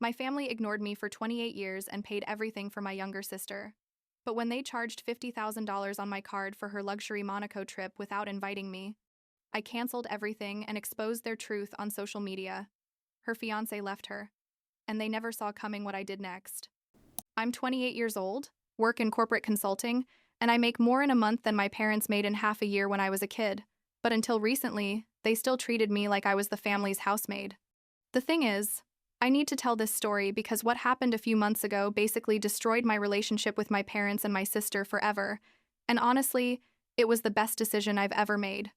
My family ignored me for 28 years and paid everything for my younger sister. But when they charged $50,000 on my card for her luxury Monaco trip without inviting me, I canceled everything and exposed their truth on social media. Her fiancé left her, and they never saw coming what I did next. I'm 28 years old, work in corporate consulting, and I make more in a month than my parents made in half a year when I was a kid. But until recently, they still treated me like I was the family's housemaid. The thing is, I need to tell this story because what happened a few months ago basically destroyed my relationship with my parents and my sister forever, and honestly, it was the best decision I've ever made.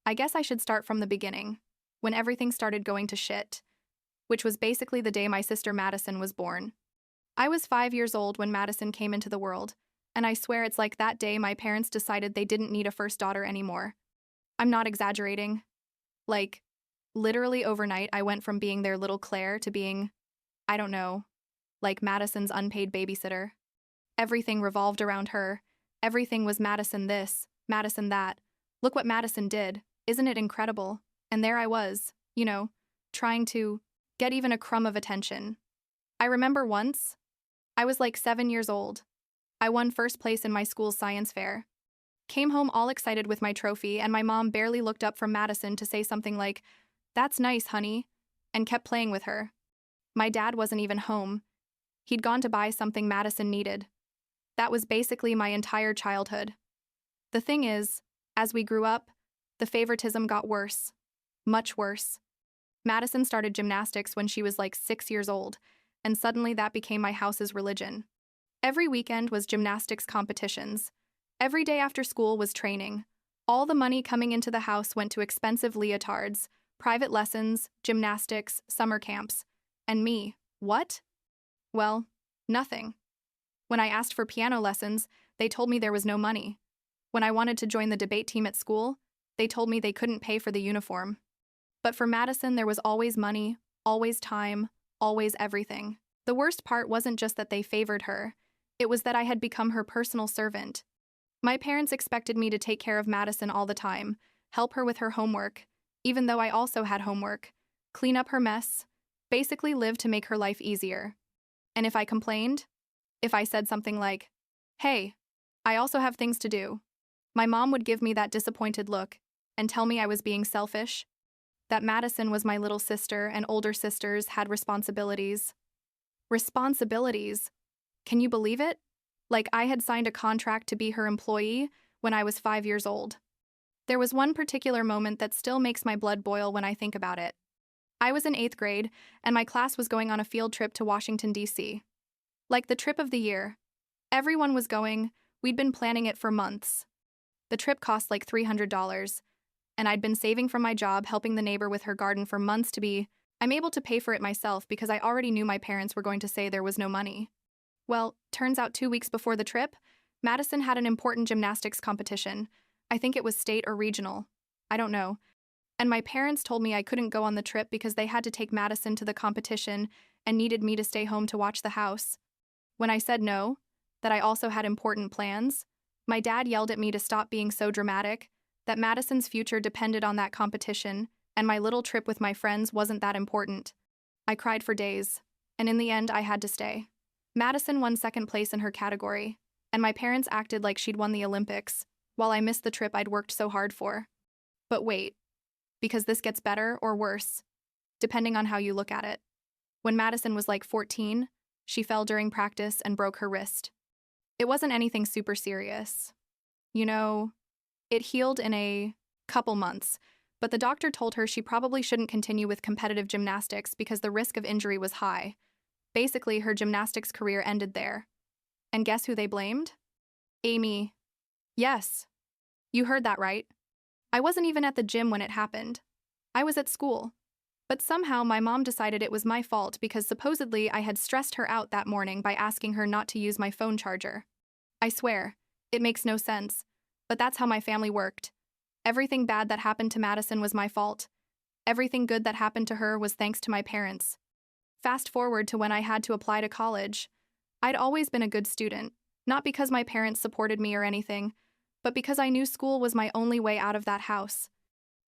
I guess I should start from the beginning, when everything started going to shit, which was basically the day my sister Madison was born. I was 5 years old when Madison came into the world, and I swear it's like that day my parents decided they didn't need a first daughter anymore. I'm not exaggerating. Like, literally overnight, I went from being their little Claire to being, I don't know, like Madison's unpaid babysitter. Everything revolved around her. Everything was Madison this, Madison that. Look what Madison did. Isn't it incredible? And there I was, trying to get even a crumb of attention. I remember once, I was like 7 years old. I won first place in my school's science fair. Came home all excited with my trophy, and my mom barely looked up from Madison to say something like, "That's nice, honey," and kept playing with her. My dad wasn't even home. He'd gone to buy something Madison needed. That was basically my entire childhood. The thing is, as we grew up, the favoritism got worse. Much worse. Madison started gymnastics when she was like 6 years old, and suddenly that became my house's religion. Every weekend was gymnastics competitions. Every day after school was training. All the money coming into the house went to expensive leotards, private lessons, gymnastics, summer camps. And me, what? Well, nothing. When I asked for piano lessons, they told me there was no money. When I wanted to join the debate team at school, they told me they couldn't pay for the uniform. But for Madison, there was always money, always time, always everything. The worst part wasn't just that they favored her. It was that I had become her personal servant. My parents expected me to take care of Madison all the time, help her with her homework, even though I also had homework, clean up her mess, basically live to make her life easier. And if I complained, if I said something like, "Hey, I also have things to do," my mom would give me that disappointed look and tell me I was being selfish, that Madison was my little sister and older sisters had responsibilities. Responsibilities? Can you believe it? Like I had signed a contract to be her employee when I was 5 years old. There was one particular moment that still makes my blood boil when I think about it. I was in 8th grade, and my class was going on a field trip to Washington, D.C. Like the trip of the year. Everyone was going, we'd been planning it for months. The trip cost like $300, and I'd been saving from my job helping the neighbor with her garden for months I'm able to pay for it myself because I already knew my parents were going to say there was no money. Well, turns out 2 weeks before the trip, Madison had an important gymnastics competition. I think it was state or regional. I don't know. And my parents told me I couldn't go on the trip because they had to take Madison to the competition and needed me to stay home to watch the house. When I said no, that I also had important plans, my dad yelled at me to stop being so dramatic, that Madison's future depended on that competition, and my little trip with my friends wasn't that important. I cried for days, and in the end I had to stay. Madison won second place in her category, and my parents acted like she'd won the Olympics, while I missed the trip I'd worked so hard for. But wait, because this gets better or worse, depending on how you look at it. When Madison was like 14, she fell during practice and broke her wrist. It wasn't anything super serious. It healed in a couple months, but the doctor told her she probably shouldn't continue with competitive gymnastics because the risk of injury was high. Basically, her gymnastics career ended there. And guess who they blamed? Amy. Yes. You heard that right. I wasn't even at the gym when it happened. I was at school. But somehow my mom decided it was my fault because supposedly I had stressed her out that morning by asking her not to use my phone charger. I swear, it makes no sense, but that's how my family worked. Everything bad that happened to Madison was my fault. Everything good that happened to her was thanks to my parents. Fast forward to when I had to apply to college. I'd always been a good student, not because my parents supported me or anything, but because I knew school was my only way out of that house.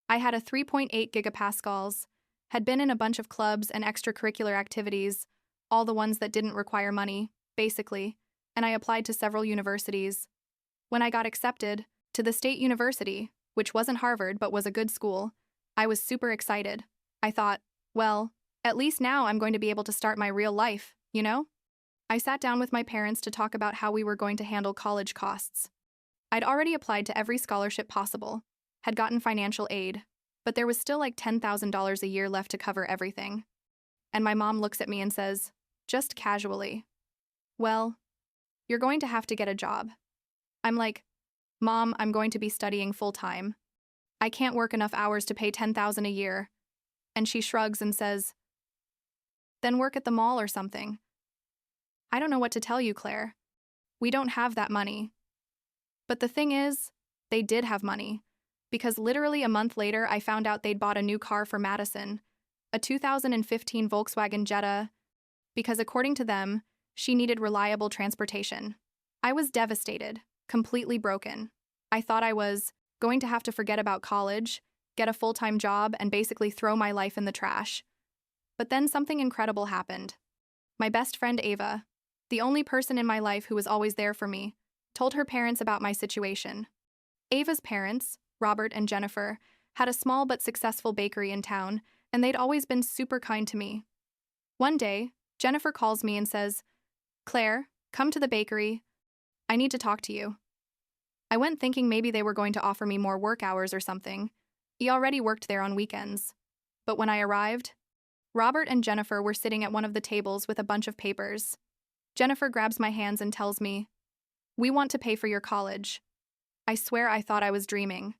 I had a 3.8 gigapascals, had been in a bunch of clubs and extracurricular activities, all the ones that didn't require money, basically, and I applied to several universities. When I got accepted to the state university, which wasn't Harvard but was a good school, I was super excited. I thought, well, at least now I'm going to be able to start my real life, you know? I sat down with my parents to talk about how we were going to handle college costs. I'd already applied to every scholarship possible, had gotten financial aid, but there was still like $10,000 a year left to cover everything. And my mom looks at me and says, just casually, well, you're going to have to get a job. I'm like, Mom, I'm going to be studying full-time. I can't work enough hours to pay $10,000 a year. And she shrugs and says, then work at the mall or something. I don't know what to tell you, Claire. We don't have that money. But the thing is, they did have money, because literally a month later I found out they'd bought a new car for Madison, a 2015 Volkswagen Jetta, because according to them, she needed reliable transportation. I was devastated, completely broken. I thought I was going to have to forget about college, get a full-time job, and basically throw my life in the trash. But then something incredible happened. My best friend Ava, the only person in my life who was always there for me, told her parents about my situation. Ava's parents, Robert and Jennifer, had a small but successful bakery in town, and they'd always been super kind to me. One day, Jennifer calls me and says, Claire, come to the bakery. I need to talk to you. I went thinking maybe they were going to offer me more work hours or something. He already worked there on weekends. But when I arrived, Robert and Jennifer were sitting at one of the tables with a bunch of papers. Jennifer grabs my hands and tells me, we want to pay for your college. I swear I thought I was dreaming.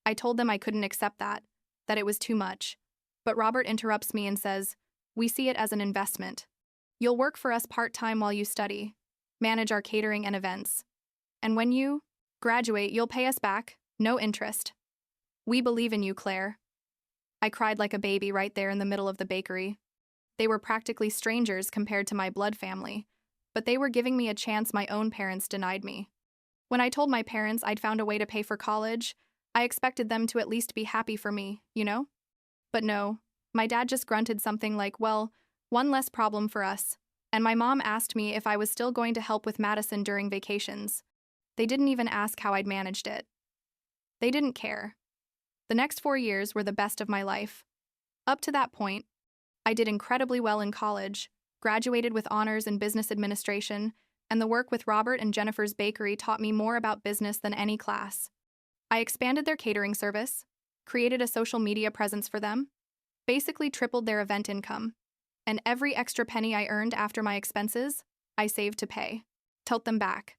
I told them I couldn't accept that it was too much. But Robert interrupts me and says, we see it as an investment. You'll work for us part-time while you study, manage our catering and events. And when you graduate, you'll pay us back, no interest. We believe in you, Claire. I cried like a baby right there in the middle of the bakery. They were practically strangers compared to my blood family, but they were giving me a chance my own parents denied me. When I told my parents I'd found a way to pay for college, I expected them to at least be happy for me, you know? But no, my dad just grunted something like, well, one less problem for us, and my mom asked me if I was still going to help with Madison during vacations. They didn't even ask how I'd managed it. They didn't care. The next 4 years were the best of my life. Up to that point, I did incredibly well in college, graduated with honors in business administration, and the work with Robert and Jennifer's bakery taught me more about business than any class. I expanded their catering service, created a social media presence for them, basically tripled their event income, and every extra penny I earned after my expenses, I saved to pay, tote them back.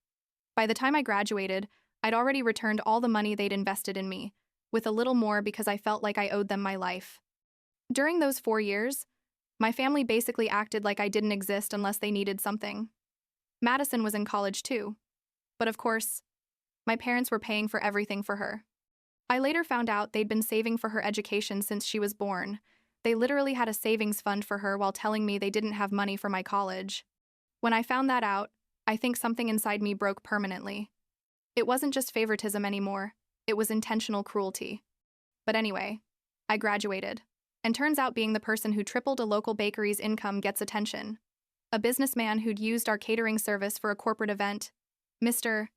By the time I graduated, I'd already returned all the money they'd invested in me, with a little more because I felt like I owed them my life. During those 4 years, my family basically acted like I didn't exist unless they needed something. Madison was in college too, but of course, my parents were paying for everything for her. I later found out they'd been saving for her education since she was born. They literally had a savings fund for her while telling me they didn't have money for my college. When I found that out, I think something inside me broke permanently. It wasn't just favoritism anymore, it was intentional cruelty. But anyway, I graduated, and turns out being the person who tripled a local bakery's income gets attention. A businessman who'd used our catering service for a corporate event, Mr.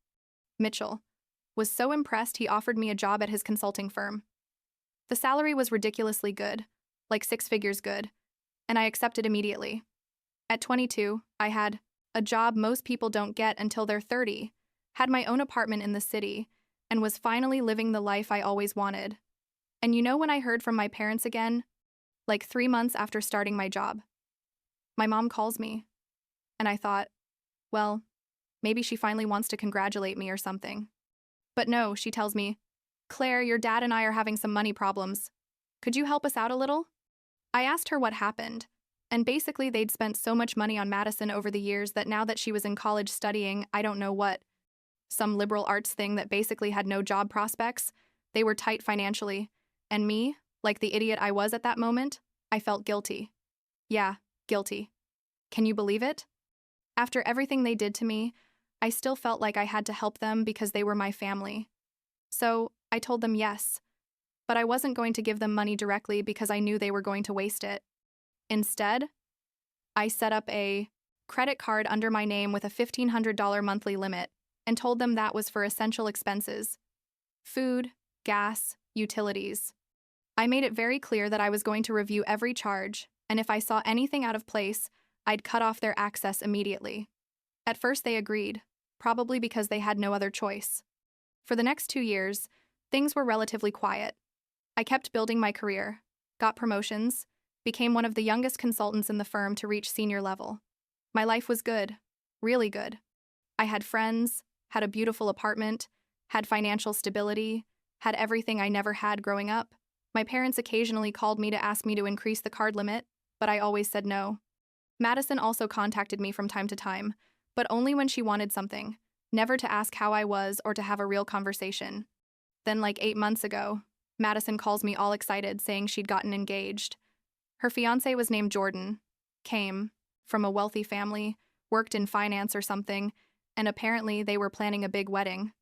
Mitchell, was so impressed he offered me a job at his consulting firm. The salary was ridiculously good, like 6 figures good, and I accepted immediately. At 22, I had a job most people don't get until they're 30, had my own apartment in the city, and was finally living the life I always wanted. And you know when I heard from my parents again? Like 3 months after starting my job. My mom calls me, and I thought, well, maybe she finally wants to congratulate me or something. But no, she tells me, Claire, your dad and I are having some money problems. Could you help us out a little? I asked her what happened, and basically they'd spent so much money on Madison over the years that now that she was in college studying, I don't know what, some liberal arts thing that basically had no job prospects, they were tight financially, and me, like the idiot I was at that moment, I felt guilty. Yeah, guilty. Can you believe it? After everything they did to me, I still felt like I had to help them because they were my family. So, I told them yes. But I wasn't going to give them money directly because I knew they were going to waste it. Instead, I set up a credit card under my name with a $1,500 monthly limit and told them that was for essential expenses: food, gas, utilities. I made it very clear that I was going to review every charge, and if I saw anything out of place, I'd cut off their access immediately. At first, they agreed, probably because they had no other choice. For the next 2 years, things were relatively quiet. I kept building my career, got promotions, became one of the youngest consultants in the firm to reach senior level. My life was good, really good. I had friends, had a beautiful apartment, had financial stability, had everything I never had growing up. My parents occasionally called me to ask me to increase the card limit, but I always said no. Madison also contacted me from time to time, but only when she wanted something, never to ask how I was or to have a real conversation. Then, like 8 months ago, Madison calls me all excited, saying she'd gotten engaged. Her fiancé was named Jordan, came from a wealthy family, worked in finance or something, and apparently they were planning a big wedding.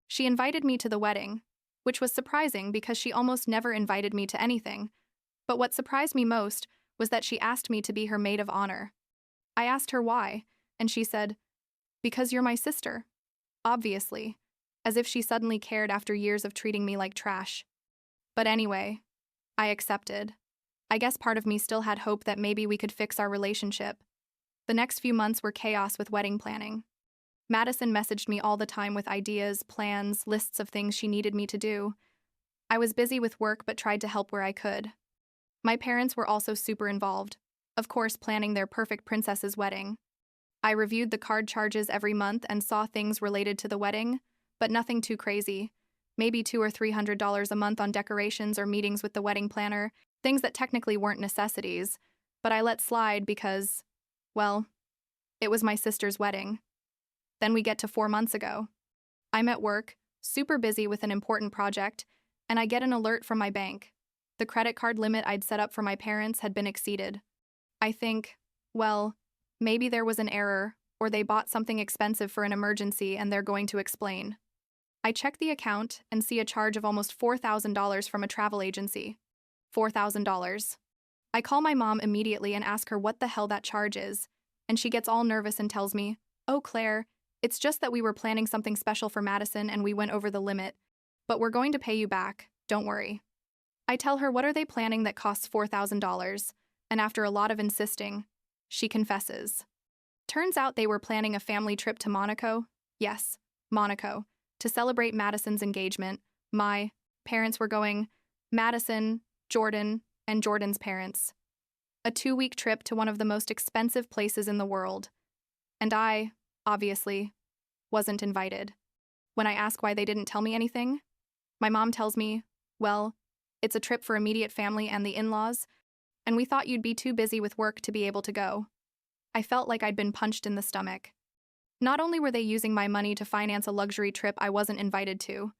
She invited me to the wedding, which was surprising because she almost never invited me to anything. But what surprised me most was that she asked me to be her maid of honor. I asked her why, and she said, "Because you're my sister." Obviously, as if she suddenly cared after years of treating me like trash. But anyway, I accepted. I guess part of me still had hope that maybe we could fix our relationship. The next few months were chaos with wedding planning. Madison messaged me all the time with ideas, plans, lists of things she needed me to do. I was busy with work but tried to help where I could. My parents were also super involved, of course planning their perfect princess's wedding. I reviewed the card charges every month and saw things related to the wedding, but nothing too crazy. Maybe $200 or $300 a month on decorations or meetings with the wedding planner, things that technically weren't necessities, but I let slide because, well, it was my sister's wedding. Then we get to 4 months ago. I'm at work, super busy with an important project, and I get an alert from my bank. The credit card limit I'd set up for my parents had been exceeded. I think, well, maybe there was an error, or they bought something expensive for an emergency and they're going to explain. I check the account and see a charge of almost $4,000 from a travel agency. $4,000. I call my mom immediately and ask her what the hell that charge is, and she gets all nervous and tells me, "Oh, Claire, it's just that we were planning something special for Madison and we went over the limit, but we're going to pay you back, don't worry." I tell her what are they planning that costs $4,000, and after a lot of insisting, she confesses. Turns out they were planning a family trip to Monaco, yes, Monaco, to celebrate Madison's engagement. My parents were going, Madison, Jordan, and Jordan's parents. A 2-week trip to one of the most expensive places in the world. And I, obviously, wasn't invited. When I ask why they didn't tell me anything, my mom tells me, "Well, it's a trip for immediate family and the in-laws, and we thought you'd be too busy with work to be able to go." I felt like I'd been punched in the stomach. Not only were they using my money to finance a luxury trip I wasn't invited to,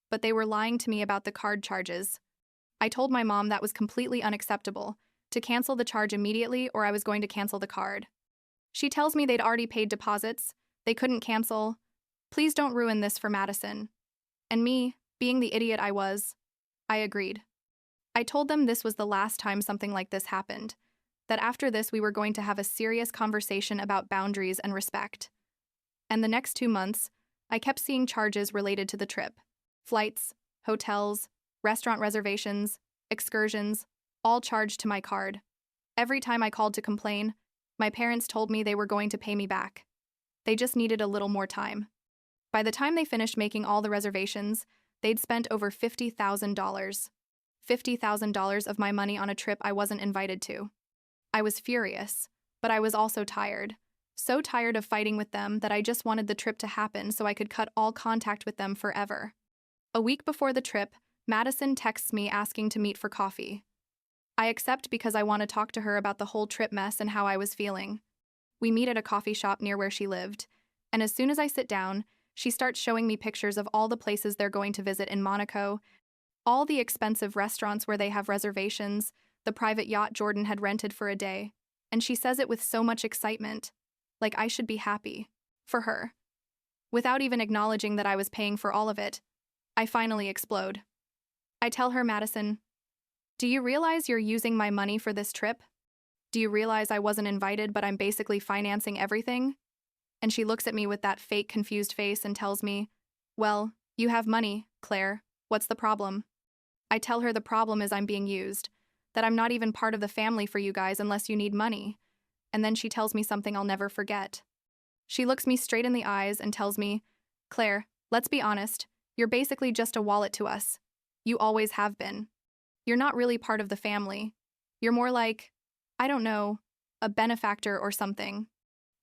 but they were lying to me about the card charges. I told my mom that was completely unacceptable, to cancel the charge immediately or I was going to cancel the card. She tells me they'd already paid deposits, they couldn't cancel. Please don't ruin this for Madison. And me, being the idiot I was, I agreed. I told them this was the last time something like this happened, that after this we were going to have a serious conversation about boundaries and respect. And the next 2 months, I kept seeing charges related to the trip. Flights, hotels, restaurant reservations, excursions, all charged to my card. Every time I called to complain, my parents told me they were going to pay me back. They just needed a little more time. By the time they finished making all the reservations, they'd spent over $50,000. $50,000 of my money on a trip I wasn't invited to. I was furious, but I was also tired. So tired of fighting with them that I just wanted the trip to happen so I could cut all contact with them forever. A week before the trip, Madison texts me asking to meet for coffee. I accept because I want to talk to her about the whole trip mess and how I was feeling. We meet at a coffee shop near where she lived, and as soon as I sit down, she starts showing me pictures of all the places they're going to visit in Monaco, all the expensive restaurants where they have reservations, the private yacht Jordan had rented for a day, and she says it with so much excitement, like I should be happy. For her. Without even acknowledging that I was paying for all of it, I finally explode. I tell her, "Madison, do you realize you're using my money for this trip? Do you realize I wasn't invited, but I'm basically financing everything? And she looks at me with that fake confused face and tells me, well, you have money, Claire. What's the problem? I tell her the problem is I'm being used, that I'm not even part of the family for you guys unless you need money. And then she tells me something I'll never forget. She looks me straight in the eyes and tells me, Claire, let's be honest, you're basically just a wallet to us. You always have been. You're not really part of the family. You're more like, I don't know, a benefactor or something.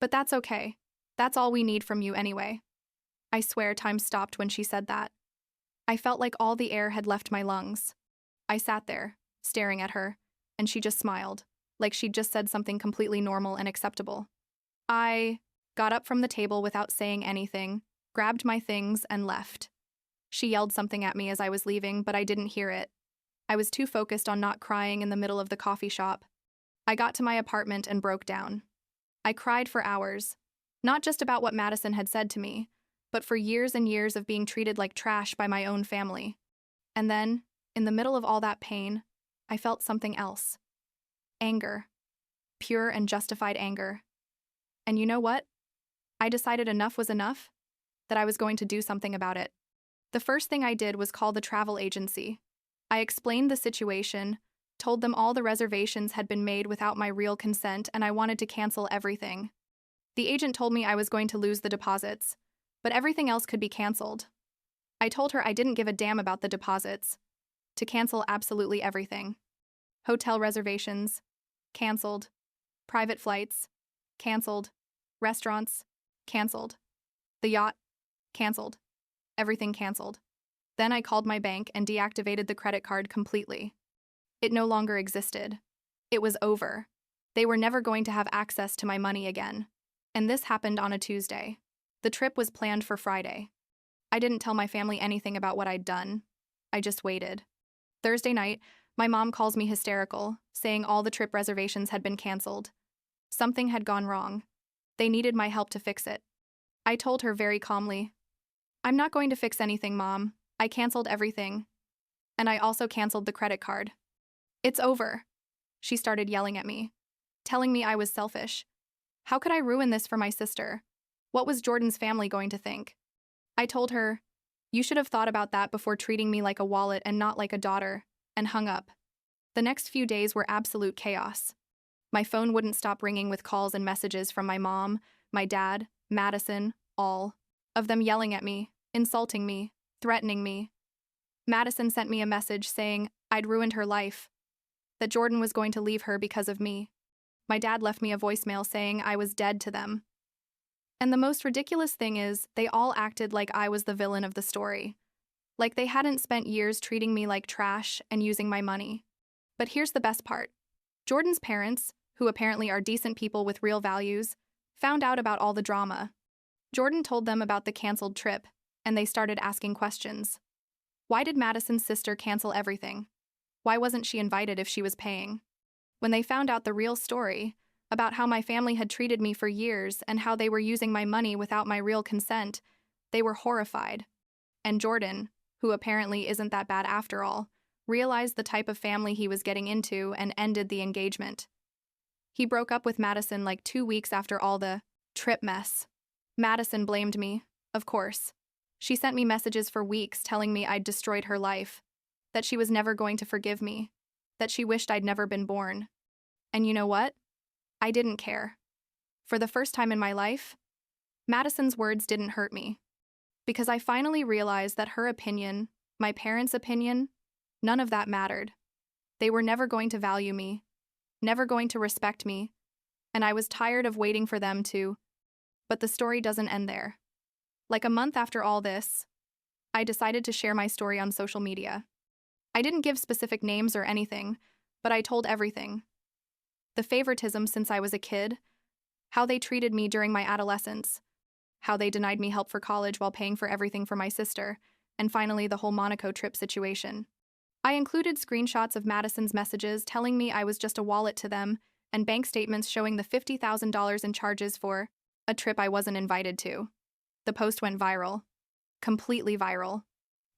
But that's okay. That's all we need from you anyway. I swear time stopped when she said that. I felt like all the air had left my lungs. I sat there, staring at her, and she just smiled, like she'd just said something completely normal and acceptable. I got up from the table without saying anything, grabbed my things, and left. She yelled something at me as I was leaving, but I didn't hear it. I was too focused on not crying in the middle of the coffee shop. I got to my apartment and broke down. I cried for hours, not just about what Madison had said to me, but for years and years of being treated like trash by my own family. And then, in the middle of all that pain, I felt something else. Anger. Pure and justified anger. And you know what? I decided enough was enough, that I was going to do something about it. The first thing I did was call the travel agency. I explained the situation, told them all the reservations had been made without my real consent and I wanted to cancel everything. The agent told me I was going to lose the deposits, but everything else could be canceled. I told her I didn't give a damn about the deposits. To cancel absolutely everything. Hotel reservations, canceled. Private flights, canceled. Restaurants, canceled. The yacht, canceled. Everything canceled. Then I called my bank and deactivated the credit card completely. It no longer existed. It was over. They were never going to have access to my money again. And this happened on a Tuesday. The trip was planned for Friday. I didn't tell my family anything about what I'd done. I just waited. Thursday night, my mom calls me hysterical, saying all the trip reservations had been canceled. Something had gone wrong. They needed my help to fix it. I told her very calmly, I'm not going to fix anything, Mom. I canceled everything. And I also canceled the credit card. It's over. She started yelling at me, telling me I was selfish. How could I ruin this for my sister? What was Jordan's family going to think? I told her, you should have thought about that before treating me like a wallet and not like a daughter, and hung up. The next few days were absolute chaos. My phone wouldn't stop ringing with calls and messages from my mom, my dad, Madison, all of them yelling at me, insulting me, threatening me. Madison sent me a message saying I'd ruined her life, that Jordan was going to leave her because of me. My dad left me a voicemail saying I was dead to them. And the most ridiculous thing is, they all acted like I was the villain of the story. Like they hadn't spent years treating me like trash and using my money. But here's the best part. Jordan's parents, who apparently are decent people with real values, found out about all the drama. Jordan told them about the canceled trip, and they started asking questions. Why did Madison's sister cancel everything? Why wasn't she invited if she was paying? When they found out the real story, about how my family had treated me for years and how they were using my money without my real consent, they were horrified. And Jordan, who apparently isn't that bad after all, realized the type of family he was getting into and ended the engagement. He broke up with Madison like 2 weeks after all the trip mess. Madison blamed me, of course. She sent me messages for weeks telling me I'd destroyed her life, that she was never going to forgive me, that she wished I'd never been born. And you know what? I didn't care. For the first time in my life, Madison's words didn't hurt me, because I finally realized that her opinion, my parents' opinion, none of that mattered. They were never going to value me, never going to respect me, and I was tired of waiting for them to. But the story doesn't end there. Like a month after all this, I decided to share my story on social media. I didn't give specific names or anything, but I told everything. The favoritism since I was a kid, how they treated me during my adolescence, how they denied me help for college while paying for everything for my sister, and finally the whole Monaco trip situation. I included screenshots of Madison's messages telling me I was just a wallet to them, and bank statements showing the $50,000 in charges for a trip I wasn't invited to. The post went viral. Completely viral.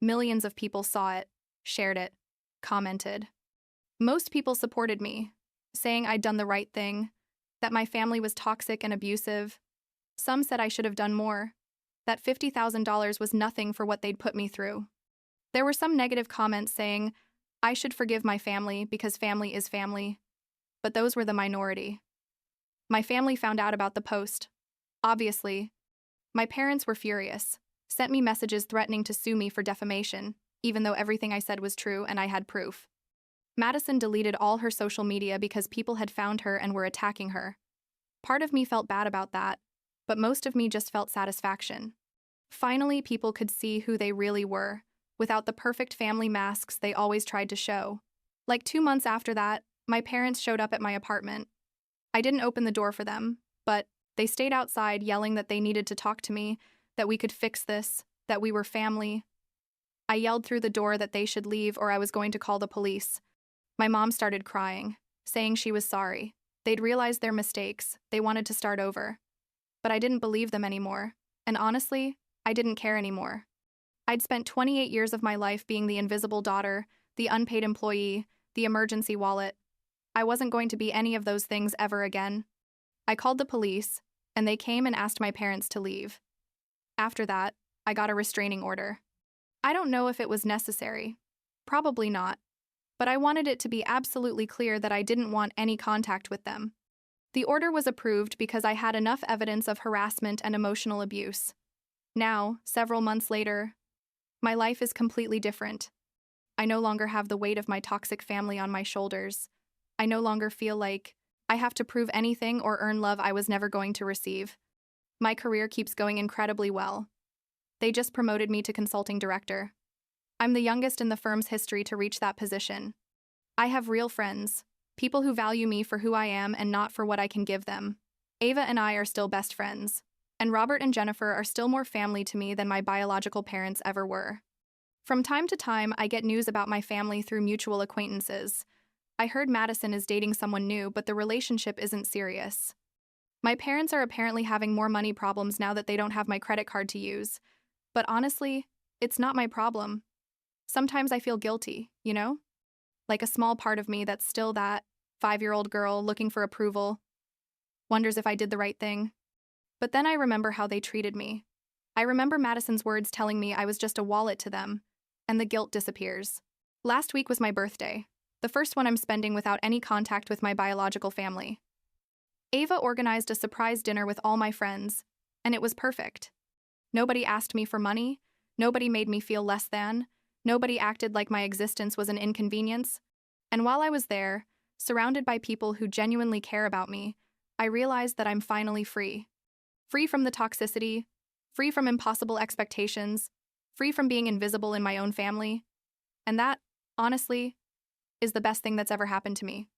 Millions of people saw it, shared it, commented. Most people supported me, saying I'd done the right thing, that my family was toxic and abusive. Some said I should have done more, that $50,000 was nothing for what they'd put me through. There were some negative comments saying I should forgive my family because family is family, but those were the minority. My family found out about the post. Obviously, my parents were furious, sent me messages threatening to sue me for defamation, even though everything I said was true and I had proof. Madison deleted all her social media because people had found her and were attacking her. Part of me felt bad about that, but most of me just felt satisfaction. Finally, people could see who they really were, without the perfect family masks they always tried to show. Like 2 months after that, my parents showed up at my apartment. I didn't open the door for them, but they stayed outside yelling that they needed to talk to me, that we could fix this, that we were family. I yelled through the door that they should leave or I was going to call the police. My mom started crying, saying she was sorry. They'd realized their mistakes, they wanted to start over. But I didn't believe them anymore, and honestly, I didn't care anymore. I'd spent 28 years of my life being the invisible daughter, the unpaid employee, the emergency wallet. I wasn't going to be any of those things ever again. I called the police, and they came and asked my parents to leave. After that, I got a restraining order. I don't know if it was necessary. Probably not. But I wanted it to be absolutely clear that I didn't want any contact with them. The order was approved because I had enough evidence of harassment and emotional abuse. Now, several months later, my life is completely different. I no longer have the weight of my toxic family on my shoulders. I no longer feel like I have to prove anything or earn love I was never going to receive. My career keeps going incredibly well. They just promoted me to consulting director. I'm the youngest in the firm's history to reach that position. I have real friends, people who value me for who I am and not for what I can give them. Ava and I are still best friends, and Robert and Jennifer are still more family to me than my biological parents ever were. From time to time, I get news about my family through mutual acquaintances. I heard Madison is dating someone new, but the relationship isn't serious. My parents are apparently having more money problems now that they don't have my credit card to use. But honestly, it's not my problem. Sometimes I feel guilty, you know? Like a small part of me that's still that 5-year-old girl looking for approval, wonders if I did the right thing. But then I remember how they treated me. I remember Madison's words telling me I was just a wallet to them, and the guilt disappears. Last week was my birthday, the first one I'm spending without any contact with my biological family. Ava organized a surprise dinner with all my friends, and it was perfect. Nobody asked me for money, nobody made me feel less than, nobody acted like my existence was an inconvenience. And while I was there, surrounded by people who genuinely care about me, I realized that I'm finally free. Free from the toxicity, free from impossible expectations, free from being invisible in my own family. And that, honestly, is the best thing that's ever happened to me.